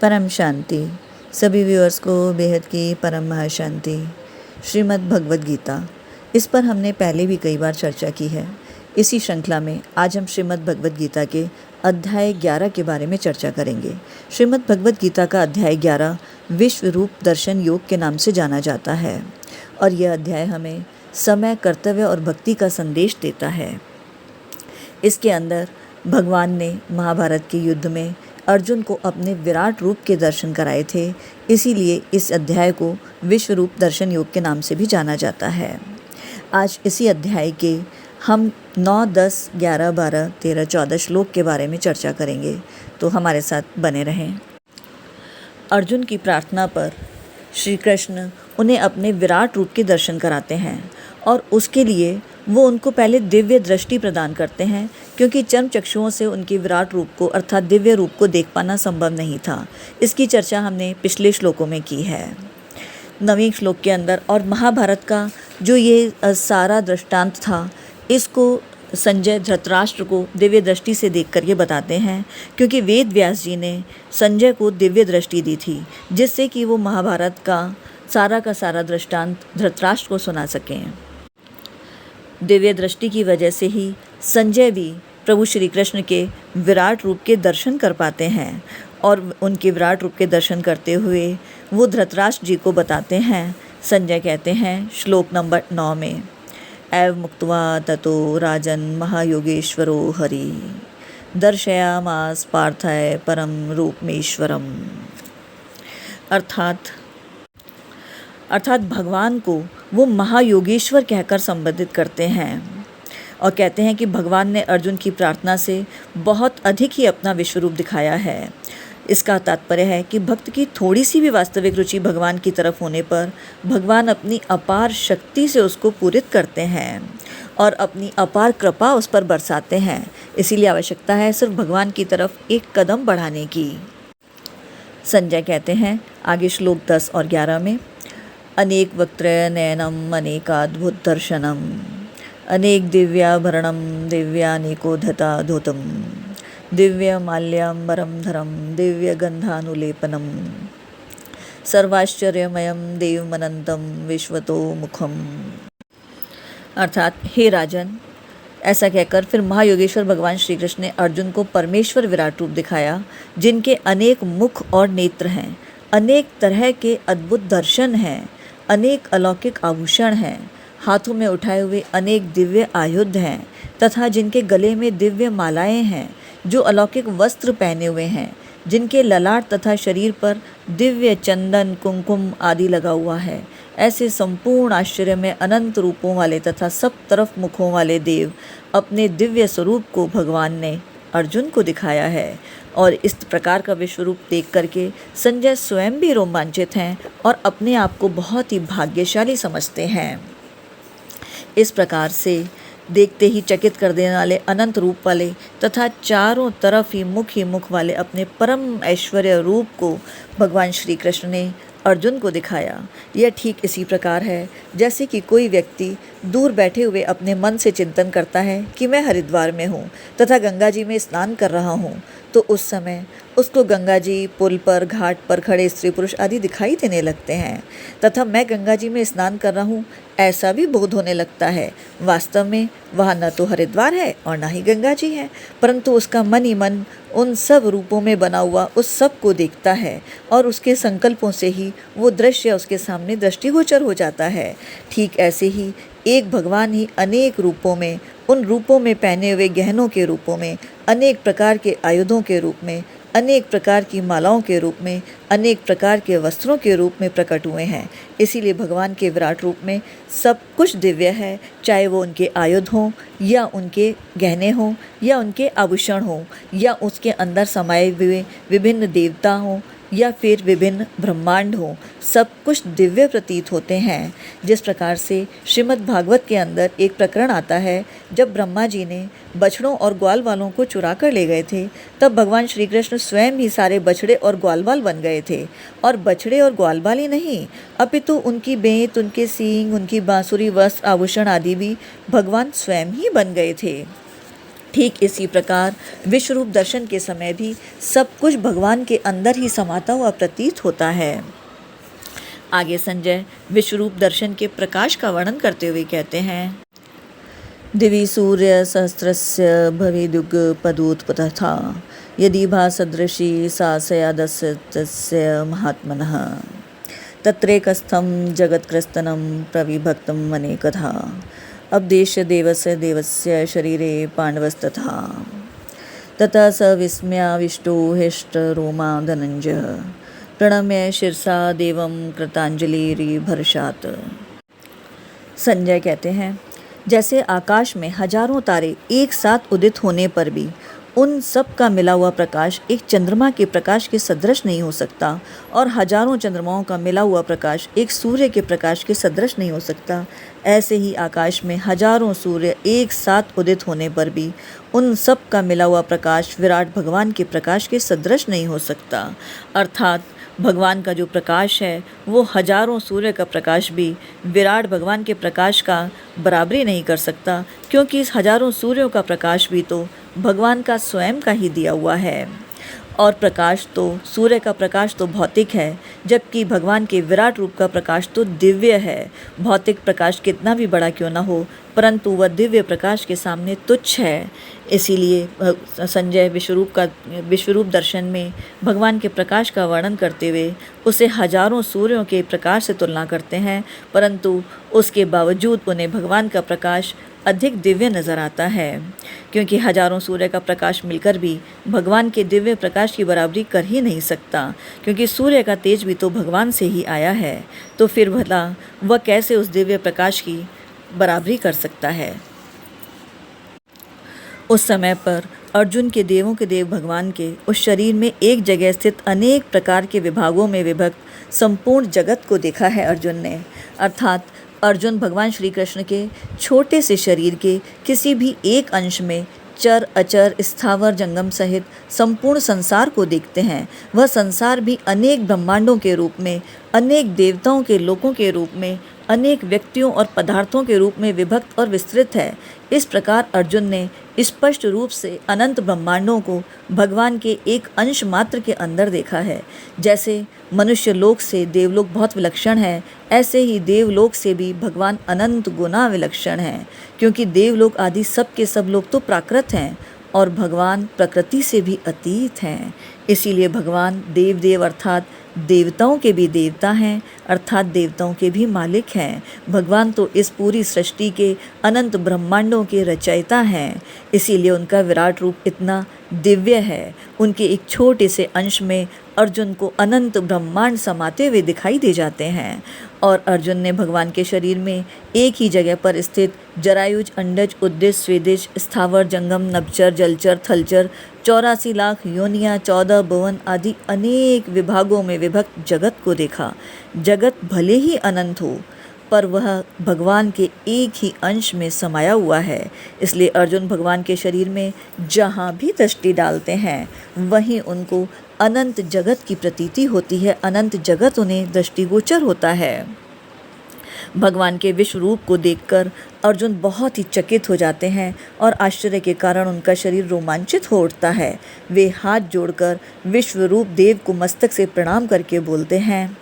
परम शांति। सभी व्यूअर्स को बेहद की परम महाशांति। श्रीमद् भगवद गीता, इस पर हमने पहले भी कई बार चर्चा की है। इसी श्रृंखला में आज हम श्रीमद् भगवद गीता के अध्याय 11 के बारे में चर्चा करेंगे। श्रीमद् भगवद गीता का अध्याय 11 विश्व रूप दर्शन योग के नाम से जाना जाता है और यह अध्याय हमें समय, कर्तव्य और भक्ति का संदेश देता है। इसके अंदर भगवान ने महाभारत के युद्ध में अर्जुन को अपने विराट रूप के दर्शन कराए थे, इसीलिए इस अध्याय को विश्व रूप दर्शन योग के नाम से भी जाना जाता है। आज इसी अध्याय के हम 9, 10, 11, 12, 13, 14 श्लोक के बारे में चर्चा करेंगे, तो हमारे साथ बने रहें। अर्जुन की प्रार्थना पर श्री कृष्ण उन्हें अपने विराट रूप के दर्शन कराते हैं और उसके लिए वो उनको पहले दिव्य दृष्टि प्रदान करते हैं, क्योंकि चर्म चक्षुओं से उनके विराट रूप को अर्थात दिव्य रूप को देख पाना संभव नहीं था। इसकी चर्चा हमने पिछले श्लोकों में की है। 9वें श्लोक के अंदर और महाभारत का जो ये सारा दृष्टांत था, इसको संजय धृतराष्ट्र को दिव्य दृष्टि से देखकर ये बताते हैं, क्योंकि वेद व्यास जी ने संजय को दिव्य दृष्टि दी थी, जिससे कि वो महाभारत का सारा दृष्टांत धृतराष्ट्र को सुना सकें। दिव्य दृष्टि की वजह से ही संजय भी प्रभु श्री कृष्ण के विराट रूप के दर्शन कर पाते हैं और उनके विराट रूप के दर्शन करते हुए वो धृतराष्ट्र जी को बताते हैं। संजय कहते हैं श्लोक नंबर 9 में, एव मुक्त्वा ततो राजन महायोगेश्वरो हरि दर्शयामास पार्थाय परम रूपमेश्वरम। अर्थात भगवान को वो महायोगेश्वर कहकर संबोधित करते हैं और कहते हैं कि भगवान ने अर्जुन की प्रार्थना से बहुत अधिक ही अपना विश्वरूप दिखाया है। इसका तात्पर्य है कि भक्त की थोड़ी सी भी वास्तविक रुचि भगवान की तरफ होने पर भगवान अपनी अपार शक्ति से उसको पूरित करते हैं और अपनी अपार कृपा उस पर बरसाते हैं। इसीलिए आवश्यकता है सिर्फ भगवान की तरफ एक कदम बढ़ाने की। संजय कहते हैं आगे श्लोक 10 और 11 में, अनेक वक्त्रय नयनम अनेकाद्भुत दर्शनम अनेक दिव्याभरणम दिव्यानेकोधता धोतम दिव्य माल्याम्बरम धरम दिव्य गंधानुलेपनम सर्वाश्चर्यमयम देवमनंतम विश्वतो मुखम। अर्थात हे राजन, ऐसा कहकर फिर महायोगेश्वर भगवान श्री कृष्ण ने अर्जुन को परमेश्वर विराट रूप दिखाया, जिनके अनेक मुख और नेत्र हैं, अनेक तरह के अद्भुत दर्शन हैं, अनेक अलौकिक आभूषण हैं, हाथों में उठाए हुए अनेक दिव्य आयुध हैं तथा जिनके गले में दिव्य मालाएं हैं, जो अलौकिक वस्त्र पहने हुए हैं, जिनके ललाट तथा शरीर पर दिव्य चंदन कुमकुम आदि लगा हुआ है। ऐसे संपूर्ण आश्चर्य में अनंत रूपों वाले तथा सब तरफ मुखों वाले देव अपने दिव्य स्वरूप को भगवान ने अर्जुन को दिखाया है और इस प्रकार का विश्वरूप देख करके संजय स्वयं भी रोमांचित हैं और अपने आप को बहुत ही भाग्यशाली समझते हैं। इस प्रकार से देखते ही चकित कर देने वाले अनंत रूप वाले तथा चारों तरफ ही मुख वाले अपने परम ऐश्वर्य रूप को भगवान श्री कृष्ण ने अर्जुन को दिखाया। यह ठीक इसी प्रकार है जैसे कि कोई व्यक्ति दूर बैठे हुए अपने मन से चिंतन करता है कि मैं हरिद्वार में हूँ तथा गंगा जी में स्नान कर रहा हूँ, तो उस समय उसको गंगा जी पुल पर, घाट पर खड़े स्त्री पुरुष आदि दिखाई देने लगते हैं तथा मैं गंगा जी में स्नान कर रहा हूँ ऐसा भी बोध होने लगता है। वास्तव में वहाँ न तो हरिद्वार है और न ही गंगा जी है, परंतु उसका मन ही मन उन सब रूपों में बना हुआ उस सब को देखता है और उसके संकल्पों से ही वो दृश्य उसके सामने दृष्टिगोचर हो जाता है। ठीक ऐसे ही एक भगवान ही अनेक रूपों में, उन रूपों में पहने हुए गहनों के रूपों में, अनेक प्रकार के आयुधों के रूप में, अनेक प्रकार की मालाओं के रूप में, अनेक प्रकार के वस्त्रों के रूप में प्रकट हुए हैं। इसीलिए भगवान के विराट रूप में सब कुछ दिव्य है, चाहे वो उनके आयुध हों या उनके गहने हों या उनके आभूषण हों या उसके अंदर समाये हुए विभिन्न देवता हों या फिर विभिन्न ब्रह्मांड हो, सब कुछ दिव्य प्रतीत होते हैं। जिस प्रकार से श्रीमद् भागवत के अंदर एक प्रकरण आता है, जब ब्रह्मा जी ने बछड़ों और ग्वाल वालों को चुरा कर ले गए थे, तब भगवान श्री कृष्ण स्वयं ही सारे बछड़े और ग्वाल वाल बन गए थे। और बछड़े और ग्वाल वाल ही नहीं, अपितु उनकी बेंत, उनके सींग, उनकी बांसुरी, वस्त्र, आभूषण आदि भी भगवान स्वयं ही बन गए थे। ठीक इसी प्रकार विश्वरूप दर्शन के समय भी सब कुछ भगवान के अंदर ही समाता हुआ प्रतीत होता है। आगे संजय विश्वरूप दर्शन के प्रकाश का वर्णन करते हुए कहते हैं, दिवि सूर्य सहस्रस्य भवेदुग्पदोत्पतथा यदि भासदृशी सा स्यादस्य महात्मनः तत्रेकस्थं जगत्कृस्तनं प्रविभक्तं अनेकधा अपदेश्य देवस्य देवस्य शरीरे पाण्डवस्तथा ततः स विस्मयाविष्टो हृष्टरोमा धनञ्जय प्रणम्य शिरसा देवं कृतांजलिर्भर्षात्। संजय कहते हैं, जैसे आकाश में हजारों तारे एक साथ उदित होने पर भी उन सब का मिला हुआ प्रकाश एक चंद्रमा के प्रकाश के सदृश नहीं हो सकता और हजारों चंद्रमाओं का मिला हुआ प्रकाश एक सूर्य के प्रकाश के सदृश नहीं हो सकता, ऐसे ही आकाश में हजारों सूर्य एक साथ उदित होने पर भी उन सब का मिला हुआ प्रकाश विराट भगवान के प्रकाश के सदृश नहीं हो सकता। अर्थात भगवान का जो प्रकाश है वो हजारों सूर्य का प्रकाश भी विराट भगवान के प्रकाश का बराबरी नहीं कर सकता, क्योंकि इस हजारों सूर्यों का प्रकाश भी तो भगवान का स्वयं का ही दिया हुआ है। और प्रकाश तो सूर्य का प्रकाश तो भौतिक है, जबकि भगवान के विराट रूप का प्रकाश तो दिव्य है। भौतिक प्रकाश कितना भी बड़ा क्यों ना हो, परंतु वह दिव्य प्रकाश के सामने तुच्छ है। इसीलिए संजय विश्वरूप दर्शन में भगवान के प्रकाश का वर्णन करते हुए उसे हजारों सूर्यों के प्रकाश से तुलना करते हैं, परंतु उसके बावजूद उन्हें भगवान का प्रकाश अधिक दिव्य नज़र आता है, क्योंकि हजारों सूर्य का प्रकाश मिलकर भी भगवान के दिव्य प्रकाश की बराबरी कर ही नहीं सकता, क्योंकि सूर्य का तेज भी तो भगवान से ही आया है। तो फिर भला वह कैसे उस दिव्य प्रकाश की बराबरी कर सकता है। उस समय पर अर्जुन के देवों के देव भगवान के उस शरीर में एक जगह स्थित अनेक प्रकार के विभागों में विभक्त संपूर्ण जगत को देखा है अर्जुन ने। अर्थात अर्जुन भगवान श्री कृष्ण के छोटे से शरीर के किसी भी एक अंश में चर अचर स्थावर जंगम सहित संपूर्ण संसार को देखते हैं। वह संसार भी अनेक ब्रह्मांडों के रूप में, अनेक देवताओं के लोकों के रूप में, अनेक व्यक्तियों और पदार्थों के रूप में विभक्त और विस्तृत है। इस प्रकार अर्जुन ने स्पष्ट रूप से अनंत ब्रह्मांडों को भगवान के एक अंश मात्र के अंदर देखा है। जैसे मनुष्य लोक से देवलोक बहुत विलक्षण है, ऐसे ही देवलोक से भी भगवान अनंत गुना विलक्षण हैं, क्योंकि देवलोक आदि सब के सब लोग तो प्राकृत हैं और भगवान प्रकृति से भी अतीत हैं। इसीलिए भगवान देव अर्थात देवताओं के भी देवता हैं, अर्थात देवताओं के भी मालिक हैं। भगवान तो इस पूरी सृष्टि के अनंत ब्रह्मांडों के रचयिता हैं, इसीलिए उनका विराट रूप इतना दिव्य है। उनके एक छोटे से अंश में अर्जुन को अनंत ब्रह्मांड समाते हुए दिखाई दे जाते हैं। और अर्जुन ने भगवान के शरीर में एक ही जगह पर स्थित जरायुज, अंडज, उद्दिश, स्वेदिश, स्थावर, जंगम, नभचर, जलचर, थलचर, 84 लाख योनियाँ, 14 भुवन आदि अनेक विभागों में विभक्त जगत को देखा। जगत भले ही अनंत हो, पर वह भगवान के एक ही अंश में समाया हुआ है। इसलिए अर्जुन भगवान के शरीर में जहाँ भी दृष्टि डालते हैं वहीं उनको अनंत जगत की प्रतीति होती है, अनंत जगत उन्हें दृष्टिगोचर होता है। भगवान के विश्व रूप को देखकर अर्जुन बहुत ही चकित हो जाते हैं और आश्चर्य के कारण उनका शरीर रोमांचित हो उठता है। वे हाथ जोड़कर विश्व रूप देव को मस्तक से प्रणाम करके बोलते हैं।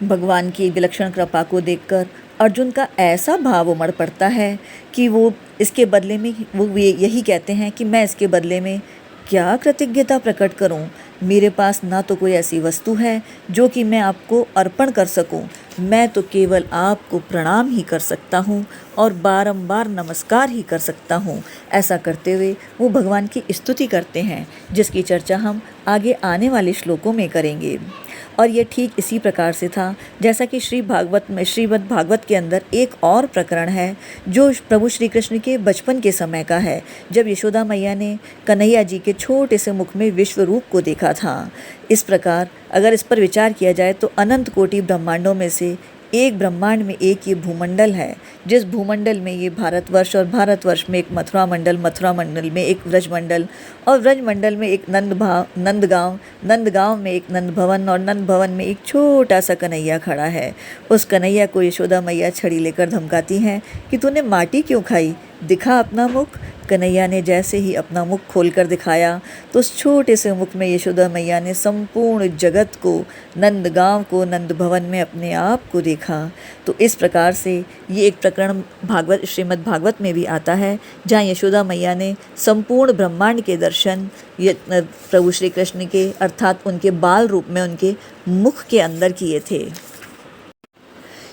भगवान की विलक्षण कृपा को देखकर अर्जुन का ऐसा भाव उमड़ पड़ता है कि वो इसके बदले में यही कहते हैं कि मैं इसके बदले में क्या कृतज्ञता प्रकट करूं। मेरे पास ना तो कोई ऐसी वस्तु है जो कि मैं आपको अर्पण कर सकूं। मैं तो केवल आपको प्रणाम ही कर सकता हूं और बारंबार नमस्कार ही कर सकता हूं। ऐसा करते हुए वो भगवान की स्तुति करते हैं, जिसकी चर्चा हम आगे आने वाले श्लोकों में करेंगे। और ये ठीक इसी प्रकार से था जैसा कि श्रीमद् भागवत के अंदर एक और प्रकरण है जो प्रभु श्री कृष्ण के बचपन के समय का है, जब यशोदा मैया ने कन्हैया जी के छोटे से मुख में विश्व रूप को देखा था। इस प्रकार अगर इस पर विचार किया जाए तो अनंत कोटि ब्रह्मांडों में से एक ब्रह्मांड में एक ये भूमंडल है, जिस भूमंडल में ये भारतवर्ष और भारतवर्ष में एक मथुरा मंडल में एक व्रजमंडल और व्रजमंडल में एक नंदगांव में एक नंद भवन और नंद भवन में एक छोटा सा कन्हैया खड़ा है। उस कन्हैया को यशोदा मैया छड़ी लेकर धमकाती हैं कि तूने माटी क्यों खाई, दिखा अपना मुख। कन्हैया ने जैसे ही अपना मुख खोलकर दिखाया तो उस छोटे से मुख में यशोदा मैया ने संपूर्ण जगत को, नंदगांव को, नंद भवन में अपने आप को देखा। तो इस प्रकार से ये एक प्रकरण भागवत, श्रीमद् भागवत में भी आता है, जहाँ यशोदा मैया ने संपूर्ण ब्रह्मांड के दर्शन प्रभु श्री कृष्ण के अर्थात उनके बाल रूप में उनके मुख के अंदर किए थे।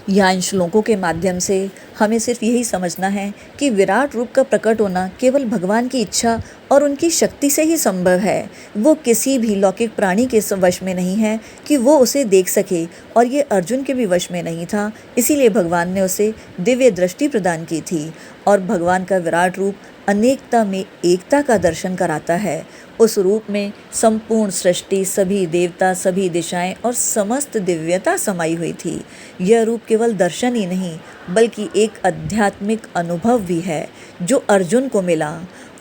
यहाँ इन श्लोकों के माध्यम से हमें सिर्फ यही समझना है कि विराट रूप का प्रकट होना केवल भगवान की इच्छा और उनकी शक्ति से ही संभव है। वो किसी भी लौकिक प्राणी के वश में नहीं है कि वो उसे देख सके, और ये अर्जुन के भी वश में नहीं था। इसीलिए भगवान ने उसे दिव्य दृष्टि प्रदान की थी। और भगवान का विराट रूप अनेकता में एकता का दर्शन कराता है। उस रूप में संपूर्ण सृष्टि, सभी देवता, सभी दिशाएं और समस्त दिव्यता समाई हुई थी। यह रूप केवल दर्शन ही नहीं बल्कि एक आध्यात्मिक अनुभव भी है जो अर्जुन को मिला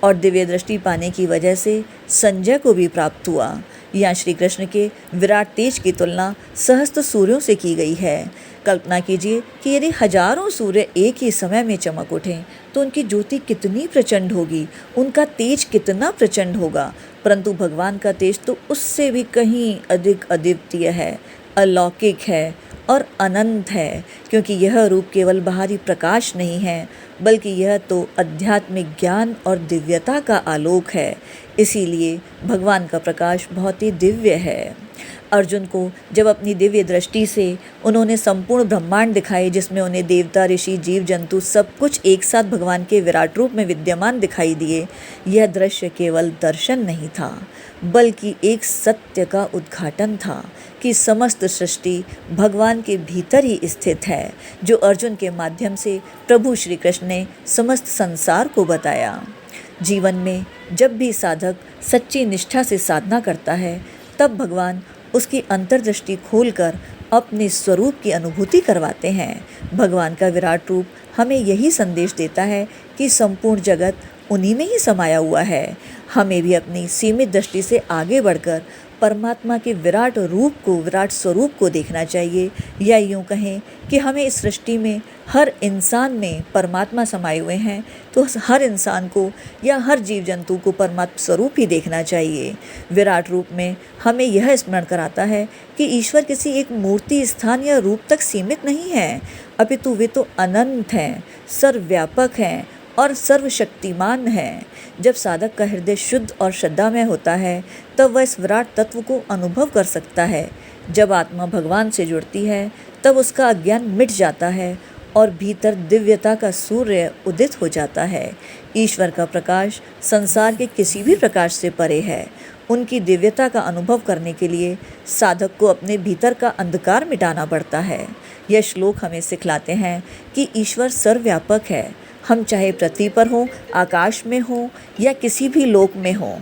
और दिव्य दृष्टि पाने की वजह से संजय को भी प्राप्त हुआ। यहाँ श्री कृष्ण के विराट तेज की तुलना सहस्त्र सूर्यों से की गई है। कल्पना कीजिए कि यदि हजारों सूर्य एक ही समय में चमक उठें तो उनकी ज्योति कितनी प्रचंड होगी, उनका तेज कितना प्रचंड होगा। परंतु भगवान का तेज तो उससे भी कहीं अधिक अद्वितीय है, अलौकिक है और अनंत है, क्योंकि यह रूप केवल बाहरी प्रकाश नहीं है बल्कि यह तो आध्यात्मिक ज्ञान और दिव्यता का आलोक है। इसीलिए भगवान का प्रकाश बहुत ही दिव्य है। अर्जुन को जब अपनी दिव्य दृष्टि से उन्होंने संपूर्ण ब्रह्मांड दिखाए, जिसमें उन्हें देवता, ऋषि, जीव जंतु सब कुछ एक साथ भगवान के विराट रूप में विद्यमान दिखाई दिए, यह दृश्य केवल दर्शन नहीं था बल्कि एक सत्य का उद्घाटन था कि समस्त सृष्टि भगवान के भीतर ही स्थित है, जो अर्जुन के माध्यम से प्रभु श्री कृष्ण ने समस्त संसार को बताया। जीवन में जब भी साधक सच्ची निष्ठा से साधना करता है तब भगवान उसकी अंतर्दृष्टि खोलकर अपने स्वरूप की अनुभूति करवाते हैं। भगवान का विराट रूप हमें यही संदेश देता है कि संपूर्ण जगत उन्हीं में ही समाया हुआ है। हमें भी अपनी सीमित दृष्टि से आगे बढ़कर परमात्मा के विराट रूप को, विराट स्वरूप को देखना चाहिए, या यूँ कहें कि हमें इस सृष्टि में हर इंसान में परमात्मा समाये हुए हैं, तो हर इंसान को या हर जीव जंतु को परमात्मा स्वरूप ही देखना चाहिए। विराट रूप में हमें यह स्मरण कराता है कि ईश्वर किसी एक मूर्ति, स्थान या रूप तक सीमित नहीं है, अपितु वे तो अनंत हैं, सर्वव्यापक हैं और सर्वशक्तिमान है। जब साधक का हृदय शुद्ध और श्रद्धामय होता है तब वह इस विराट तत्व को अनुभव कर सकता है। जब आत्मा भगवान से जुड़ती है तब उसका अज्ञान मिट जाता है और भीतर दिव्यता का सूर्य उदित हो जाता है। ईश्वर का प्रकाश संसार के किसी भी प्रकाश से परे है। उनकी दिव्यता का अनुभव करने के लिए साधक को अपने भीतर का अंधकार मिटाना पड़ता है। यह श्लोक हमें सिखलाते हैं कि ईश्वर सर्वव्यापक है। हम चाहे पृथ्वी पर हों, आकाश में हों या किसी भी लोक में हों,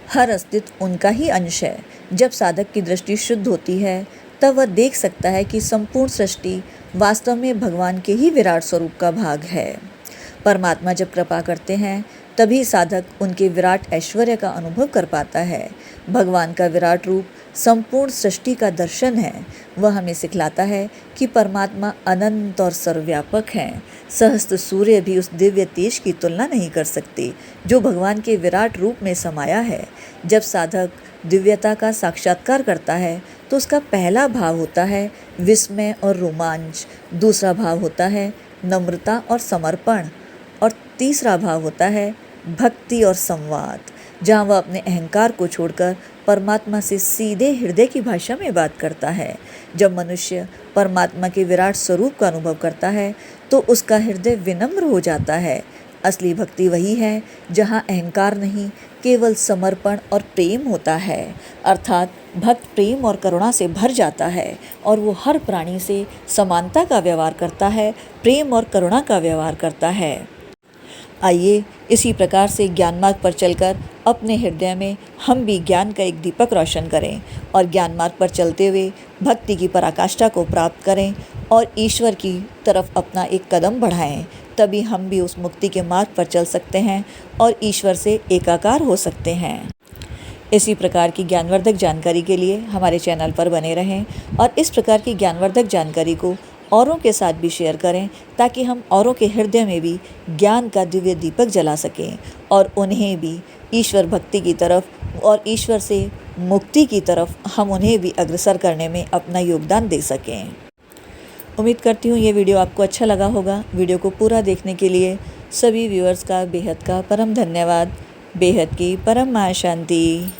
हर अस्तित्व उनका ही अंश है। जब साधक की दृष्टि शुद्ध होती है तब वह देख सकता है कि संपूर्ण सृष्टि वास्तव में भगवान के ही विराट स्वरूप का भाग है। परमात्मा जब कृपा करते हैं तभी साधक उनके विराट ऐश्वर्य का अनुभव कर पाता है। भगवान का विराट रूप संपूर्ण सृष्टि का दर्शन है। वह हमें सिखलाता है कि परमात्मा अनंत और सर्वव्यापक हैं। सहस्त्र सूर्य भी उस दिव्य तेज की तुलना नहीं कर सकते जो भगवान के विराट रूप में समाया है। जब साधक दिव्यता का साक्षात्कार करता है तो उसका पहला भाव होता है विस्मय और रोमांच, दूसरा भाव होता है नम्रता और समर्पण, और तीसरा भाव होता है भक्ति और संवाद, जहाँ वह अपने अहंकार को छोड़कर परमात्मा से सीधे हृदय की भाषा में बात करता है। जब मनुष्य परमात्मा के विराट स्वरूप का अनुभव करता है तो उसका हृदय विनम्र हो जाता है। असली भक्ति वही है जहाँ अहंकार नहीं, केवल समर्पण और प्रेम होता है। अर्थात भक्त प्रेम और करुणा से भर जाता है और वो हर प्राणी से समानता का व्यवहार करता है, प्रेम और करुणा का व्यवहार करता है। आइए इसी प्रकार से ज्ञान मार्ग पर चलकर अपने हृदय में हम भी ज्ञान का एक दीपक रोशन करें और ज्ञान मार्ग पर चलते हुए भक्ति की पराकाष्ठा को प्राप्त करें और ईश्वर की तरफ अपना एक कदम बढ़ाएं। तभी हम भी उस मुक्ति के मार्ग पर चल सकते हैं और ईश्वर से एकाकार हो सकते हैं। इसी प्रकार की ज्ञानवर्धक जानकारी के लिए हमारे चैनल पर बने रहें और इस प्रकार की ज्ञानवर्धक जानकारी को औरों के साथ भी शेयर करें, ताकि हम औरों के हृदय में भी ज्ञान का दिव्य दीपक जला सकें और उन्हें भी ईश्वर भक्ति की तरफ और ईश्वर से मुक्ति की तरफ हम उन्हें भी अग्रसर करने में अपना योगदान दे सकें। उम्मीद करती हूँ ये वीडियो आपको अच्छा लगा होगा। वीडियो को पूरा देखने के लिए सभी व्यूअर्स का बेहद का परम धन्यवाद। बेहद की परम शांति।